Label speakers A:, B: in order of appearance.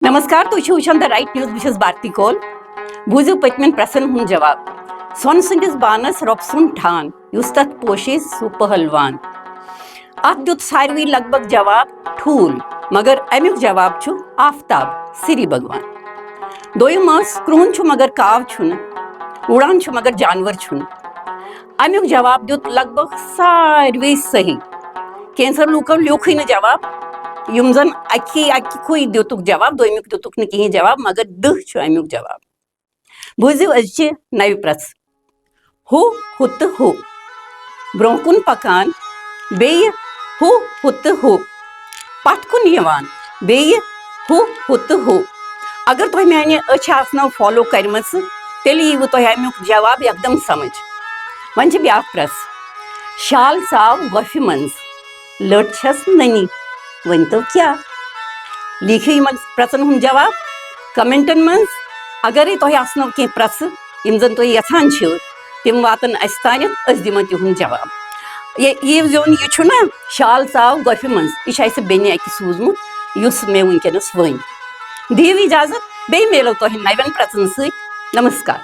A: नमस्कार तुझ वुचान the right news बस भारती कौल बूझो पत्मन प्रसन हुन जवाब सोन संदिस बानस रोपसुन ठान युस तथ पोशे सु पहलवान अत दुत सारवी लगभग जवाब ठूल मगर अमुक जवाब छु आफ्ताब सिरी भगवान दोयम क्रोन छु मगर काव छुन उड़ान छु मगर जानवर छुन अमुक जवाब दुत लगभग सारवी सही कैंसर लूको ल्योखी न जवाब युम जन अक्की दुतुक जवाब दोयमुक दुतुक न कहीं जवाब मगर दह छु अमुक जवाब बूझो अजचे नव प्रश्न हु हुत हु ब्रोंकुन पकान बेय हु हुत हु पटकुन यवान बेय हु हुत हु अगर तुह माने अछ आसनो फॉलो करमस तेली यीवु तुह अमुक जवाब एकदम समझ वन छ ब्याक प्रश्न शाल साव गोफि मंज लट छस ननी वन तो क्या लिखियो यमन प्रश्न हुन जवाब कमेंटन मंज अगर तुह आसनो के प्रश्न यम जन तुह यथान छ तिम वातन अस तान अस दिमो तिहुन जवाब ये जोन ये छु ना शाल साव गोफि मंज यह अस बेने अकि सूजमुत युस मे वनकनस वन दीव इजाजत बे मेलो तुह नवन प्रश्न सत नमस्कार।